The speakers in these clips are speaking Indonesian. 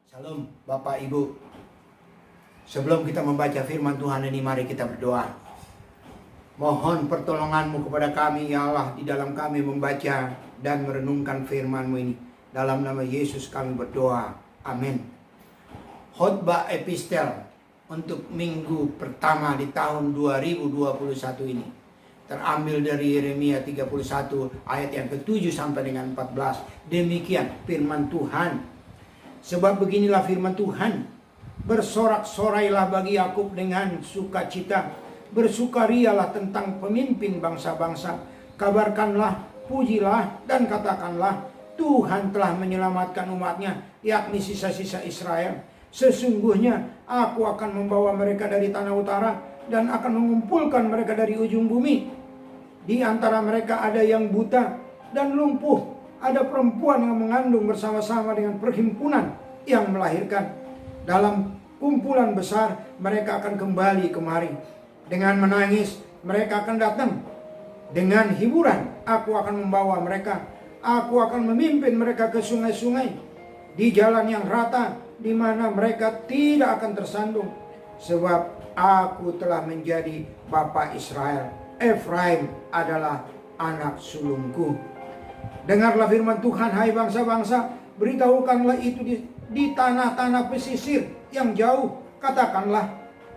Salam Bapak Ibu. Sebelum kita membaca firman Tuhan ini, mari kita berdoa. Mohon pertolongan-Mu kepada kami ya Allah, di dalam kami membaca dan merenungkan firman-Mu ini. Dalam nama Yesus kami berdoa. Amin. Khotbah epistel untuk minggu pertama di tahun 2021 ini terambil dari Yeremia 31 ayat yang ke-7 sampai dengan 14. Demikian firman Tuhan. Sebab beginilah firman Tuhan, bersorak-sorailah bagi Yakub dengan sukacita, bersukarialah tentang pemimpin bangsa-bangsa, kabarkanlah, pujilah, dan katakanlah, Tuhan telah menyelamatkan umatnya, yakni sisa-sisa Israel. Sesungguhnya aku akan membawa mereka dari tanah utara, dan akan mengumpulkan mereka dari ujung bumi. Di antara mereka ada yang buta dan lumpuh, ada perempuan yang mengandung bersama-sama dengan perhimpunan yang melahirkan. Dalam kumpulan besar mereka akan kembali kemari. Dengan menangis mereka akan datang. Dengan hiburan aku akan membawa mereka. Aku akan memimpin mereka ke sungai-sungai, di jalan yang rata, di mana mereka tidak akan tersandung. Sebab aku telah menjadi bapa Israel. Efraim adalah anak sulungku. Dengarlah firman Tuhan, hai bangsa-bangsa, beritahukanlah itu di tanah-tanah pesisir yang jauh. Katakanlah,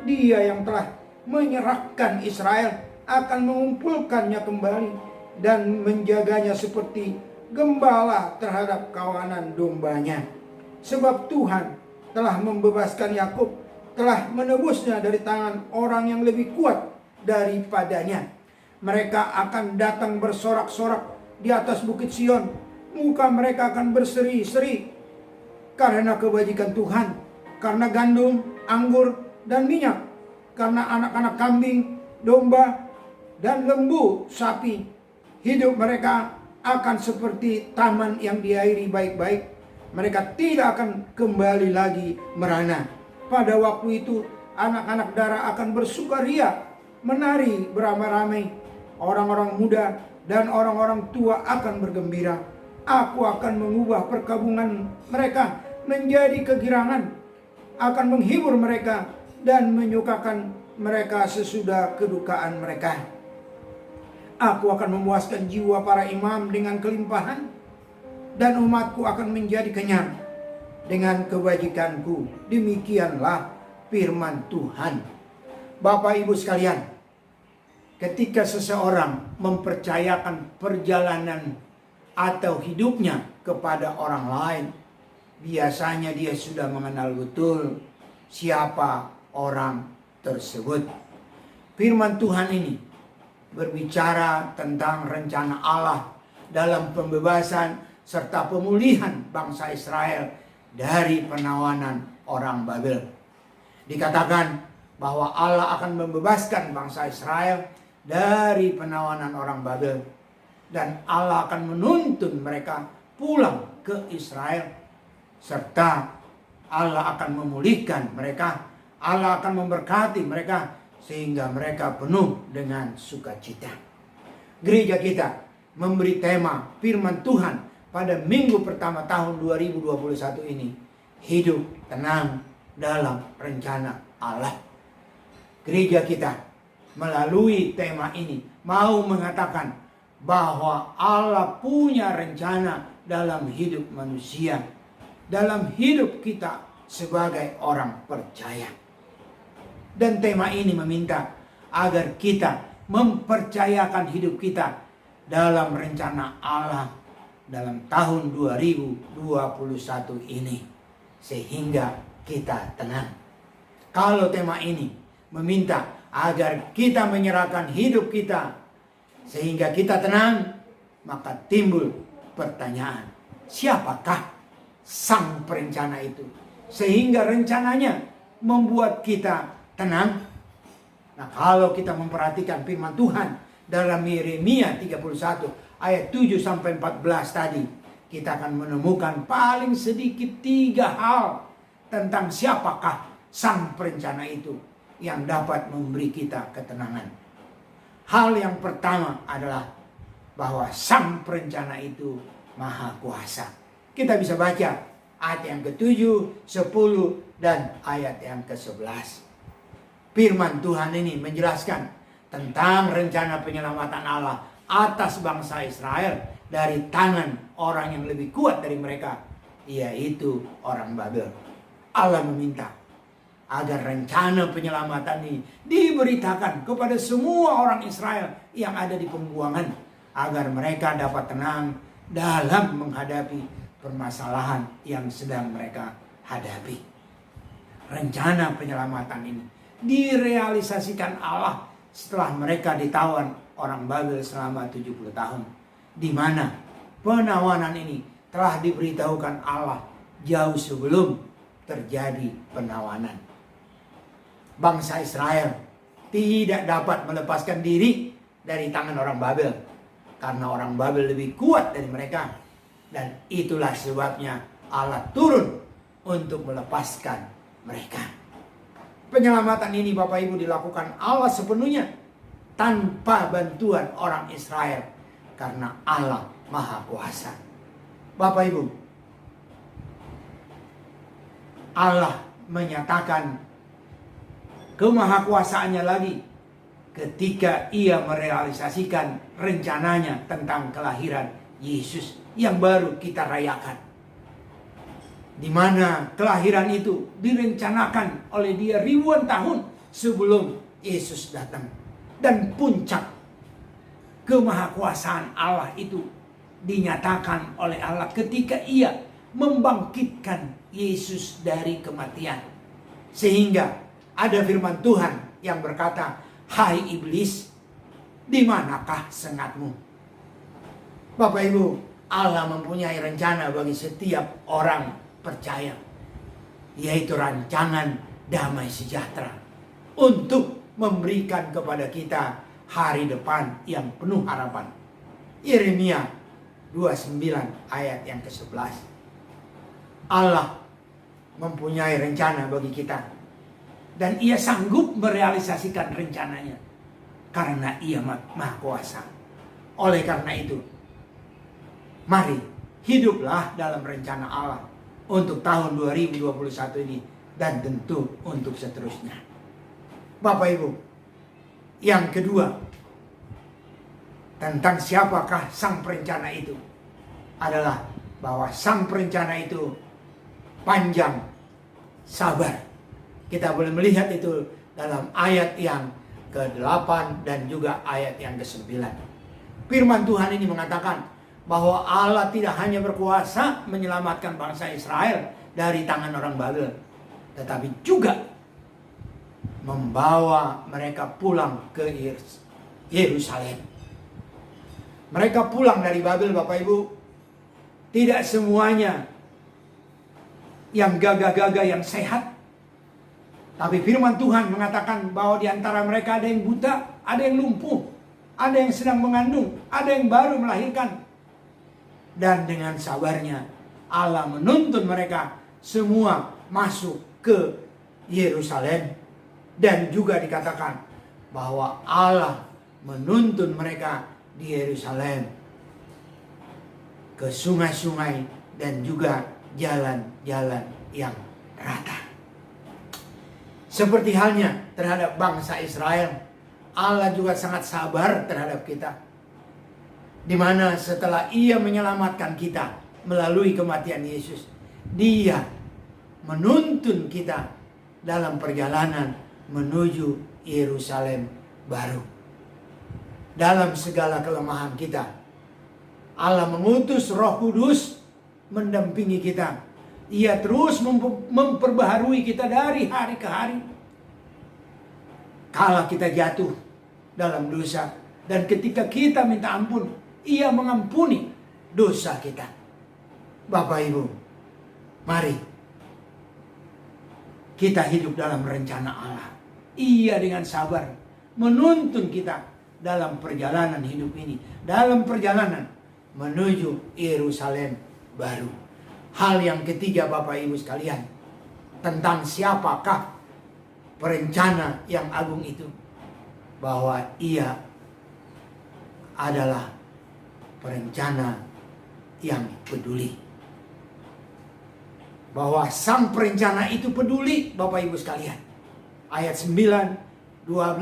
Dia yang telah menyerahkan Israel akan mengumpulkannya kembali dan menjaganya seperti gembala terhadap kawanan dombanya. Sebab Tuhan telah membebaskan Yakub, telah menebusnya dari tangan orang yang lebih kuat daripadanya. Mereka akan datang bersorak-sorak di atas bukit Sion. Muka mereka akan berseri-seri karena kebajikan Tuhan, karena gandum, anggur, dan minyak, karena anak-anak kambing, domba, dan lembu sapi. Hidup mereka akan seperti taman yang diairi baik-baik. Mereka tidak akan kembali lagi merana. Pada waktu itu anak-anak darah akan bersukaria, menari beramai-ramai. Orang-orang muda dan orang-orang tua akan bergembira. Aku akan mengubah perkabungan mereka menjadi kegirangan, akan menghibur mereka dan menyukakan mereka sesudah kedukaan mereka. Aku akan memuaskan jiwa para imam dengan kelimpahan, dan umatku akan menjadi kenyang dengan kebajikanku. Demikianlah firman Tuhan. Bapak Ibu sekalian, ketika seseorang mempercayakan perjalanan atau hidupnya kepada orang lain, biasanya dia sudah mengenal betul siapa orang tersebut. Firman Tuhan ini berbicara tentang rencana Allah dalam pembebasan serta pemulihan bangsa Israel dari penawanan orang Babel. Dikatakan bahwa Allah akan membebaskan bangsa Israel dari penawanan orang Babel, dan Allah akan menuntun mereka pulang ke Israel, serta Allah akan memulihkan mereka. Allah akan memberkati mereka sehingga mereka penuh dengan sukacita. Gereja kita memberi tema firman Tuhan pada minggu pertama tahun 2021 ini, hidup tenang dalam rencana Allah. Gereja kita melalui tema ini mau mengatakan bahwa Allah punya rencana dalam hidup manusia, dalam hidup kita sebagai orang percaya. Dan tema ini meminta agar kita mempercayakan hidup kita dalam rencana Allah dalam tahun 2021 ini, sehingga kita tenang. Kalau tema ini meminta agar kita menyerahkan hidup kita sehingga kita tenang, maka timbul pertanyaan, siapakah sang perencana itu sehingga rencananya membuat kita tenang? Nah, kalau kita memperhatikan firman Tuhan dalam Yeremia 31 ayat 7 sampai 14 tadi, kita akan menemukan paling sedikit 3 hal tentang siapakah sang perencana itu yang dapat memberi kita ketenangan. Hal yang pertama adalah bahwa sang perencana itu maha kuasa. Kita bisa baca ayat yang ke-7, 10, dan ayat yang ke-11. Firman Tuhan ini menjelaskan tentang rencana penyelamatan Allah atas bangsa Israel dari tangan orang yang lebih kuat dari mereka, yaitu orang Babel. Allah meminta agar rencana penyelamatan ini diberitakan kepada semua orang Israel yang ada di pembuangan, agar mereka dapat tenang dalam menghadapi permasalahan yang sedang mereka hadapi. Rencana penyelamatan ini direalisasikan Allah setelah mereka ditawan orang Babel selama 70 tahun. Di mana penawanan ini telah diberitahukan Allah jauh sebelum terjadi penawanan. Bangsa Israel tidak dapat melepaskan diri dari tangan orang Babel, karena orang Babel lebih kuat dari mereka. Dan itulah sebabnya Allah turun untuk melepaskan mereka. Penyelamatan ini Bapak Ibu dilakukan Allah sepenuhnya tanpa bantuan orang Israel, karena Allah Maha Kuasa. Bapak Ibu, Allah menyatakan kemahakuasaannya lagi ketika ia merealisasikan rencananya tentang kelahiran Yesus yang baru kita rayakan. Di mana kelahiran itu direncanakan oleh Dia ribuan tahun sebelum Yesus datang. Dan puncak kemahakuasaan Allah itu dinyatakan oleh Allah ketika Ia membangkitkan Yesus dari kematian. Sehingga ada firman Tuhan yang berkata, "Hai iblis, di manakah sengatmu?" Bapak Ibu, Allah mempunyai rencana bagi setiap orang percaya, yaitu rancangan damai sejahtera untuk memberikan kepada kita hari depan yang penuh harapan. Yeremia 29 ayat yang ke-11. Allah mempunyai rencana bagi kita, dan Ia sanggup merealisasikan rencananya karena Ia Maha Kuasa. Oleh karena itu, mari hiduplah dalam rencana Allah untuk tahun 2021 ini dan tentu untuk seterusnya. Bapak Ibu, yang kedua, tentang siapakah sang perencana itu adalah bahwa sang perencana itu panjang sabar. Kita boleh melihat itu dalam ayat yang ke-8 dan juga ayat yang ke-9. Firman Tuhan ini mengatakan bahwa Allah tidak hanya berkuasa menyelamatkan bangsa Israel dari tangan orang Babel, tetapi juga membawa mereka pulang ke Yerusalem. Mereka pulang dari Babel, Bapak Ibu, tidak semuanya yang gagah-gagah yang sehat. Tapi firman Tuhan mengatakan bahwa di antara mereka ada yang buta, ada yang lumpuh, ada yang sedang mengandung, ada yang baru melahirkan. Dan dengan sabarnya Allah menuntun mereka semua masuk ke Yerusalem. Dan juga dikatakan bahwa Allah menuntun mereka di Yerusalem ke sungai-sungai dan juga jalan-jalan yang rata. Seperti halnya terhadap bangsa Israel, Allah juga sangat sabar terhadap kita. Di mana setelah Ia menyelamatkan kita melalui kematian Yesus, Dia menuntun kita dalam perjalanan menuju Yerusalem baru. Dalam segala kelemahan kita, Allah mengutus Roh Kudus mendampingi kita. Ia terus memperbaharui kita dari hari ke hari. Kala kita jatuh dalam dosa, dan ketika kita minta ampun, Ia mengampuni dosa kita. Bapak Ibu, mari kita hidup dalam rencana Allah. Ia dengan sabar menuntun kita dalam perjalanan hidup ini, dalam perjalanan menuju Yerusalem baru. Hal yang ketiga, Bapak Ibu sekalian, tentang siapakah perencana yang agung itu, bahwa Ia adalah perencana yang peduli. bahwa sang perencana itu peduli, Bapak Ibu sekalian. Ayat 9, 12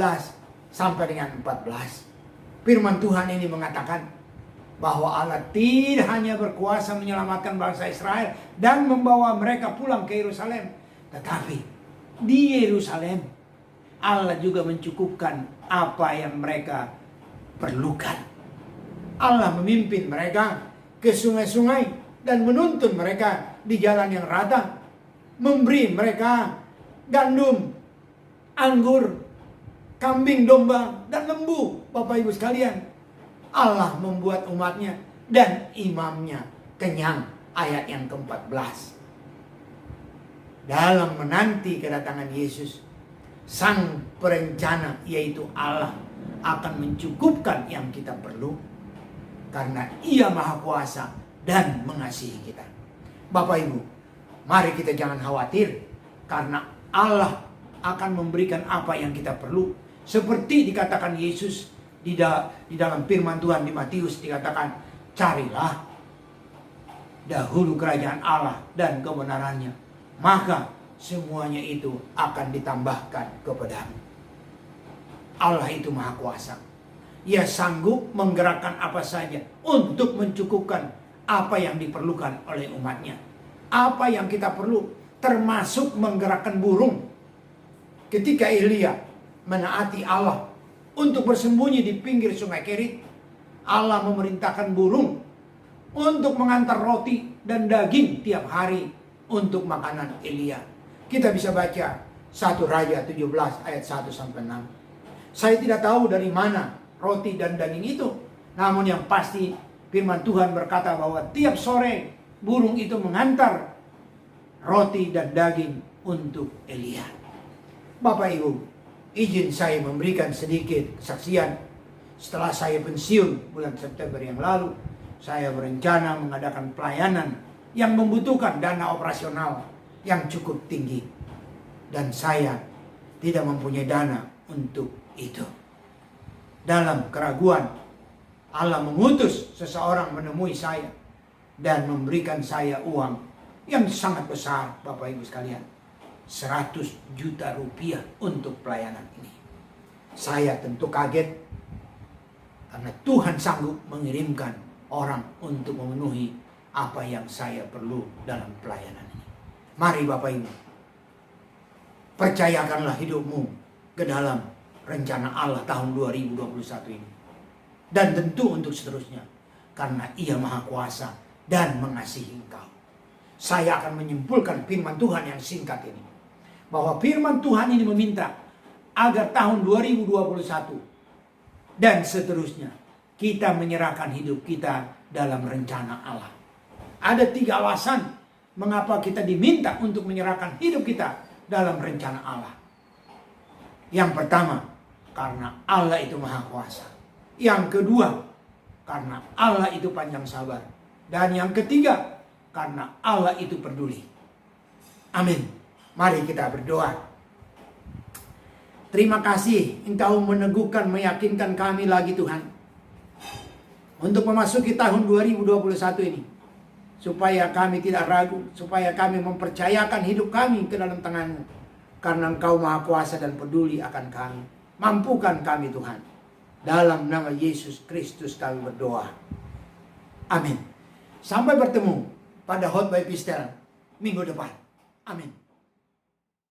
sampai dengan 14. Firman Tuhan ini mengatakan bahwa Allah tidak hanya berkuasa menyelamatkan bangsa Israel dan membawa mereka pulang ke Yerusalem, tetapi di Yerusalem Allah juga mencukupkan apa yang mereka perlukan. Allah memimpin mereka ke sungai-sungai dan menuntun mereka di jalan yang rata, memberi mereka gandum, anggur, kambing, domba, dan lembu. Bapak Ibu sekalian, Allah membuat umatnya dan imamnya kenyang. Ayat yang ke-14. Dalam menanti kedatangan Yesus, sang perencana yaitu Allah akan mencukupkan yang kita perlu, karena Ia Maha Kuasa dan mengasihi kita. Bapak Ibu, mari kita jangan khawatir, karena Allah akan memberikan apa yang kita perlu. Seperti dikatakan Yesus di dalam firman Tuhan di Matius, dikatakan, carilah dahulu kerajaan Allah dan kebenarannya, maka semuanya itu akan ditambahkan kepadamu. Allah itu Maha Kuasa. Ia sanggup menggerakkan apa saja untuk mencukupkan apa yang diperlukan oleh umatnya. Apa yang kita perlu, termasuk menggerakkan burung. Ketika Elia menaati Allah untuk bersembunyi di pinggir sungai Kerit, Allah memerintahkan burung untuk mengantar roti dan daging tiap hari untuk makanan Elia. Kita bisa baca 1 Raja 17 ayat 1 sampai 6. Saya tidak tahu dari mana roti dan daging itu, namun yang pasti firman Tuhan berkata bahwa tiap sore burung itu mengantar roti dan daging untuk Elia. Bapak Ibu, izin saya memberikan sedikit kesaksian. Setelah saya pensiun bulan September yang lalu, saya berencana mengadakan pelayanan yang membutuhkan dana operasional yang cukup tinggi. Dan saya tidak mempunyai dana untuk itu. Dalam keraguan, Allah mengutus seseorang menemui saya dan memberikan saya uang yang sangat besar, Bapak Ibu sekalian. 100 juta rupiah untuk pelayanan ini. Saya tentu kaget karena Tuhan sanggup mengirimkan orang untuk memenuhi apa yang saya perlu dalam pelayanan ini. Mari Bapak Ibu, percayakanlah hidupmu ke dalam rencana Allah tahun 2021 ini. Dan tentu untuk seterusnya, karena Ia Maha Kuasa dan mengasihi engkau. Saya akan menyimpulkan firman Tuhan yang singkat ini, bahwa firman Tuhan ini meminta agar tahun 2021 dan seterusnya kita menyerahkan hidup kita dalam rencana Allah. Ada 3 alasan mengapa kita diminta untuk menyerahkan hidup kita dalam rencana Allah. Yang pertama, karena Allah itu Maha Kuasa. Yang kedua, karena Allah itu panjang sabar. Dan yang ketiga, karena Allah itu peduli. Amin. Mari kita berdoa. Terima kasih Engkau meneguhkan, meyakinkan kami lagi Tuhan, untuk memasuki tahun 2021 ini. Supaya kami tidak ragu, supaya kami mempercayakan hidup kami ke dalam tangan-Mu. Karena Engkau Maha Kuasa dan peduli akan kami. Mampukan kami Tuhan. Dalam nama Yesus Kristus kami berdoa. Amin. Sampai bertemu pada Khotbah Epistel minggu depan. Amin.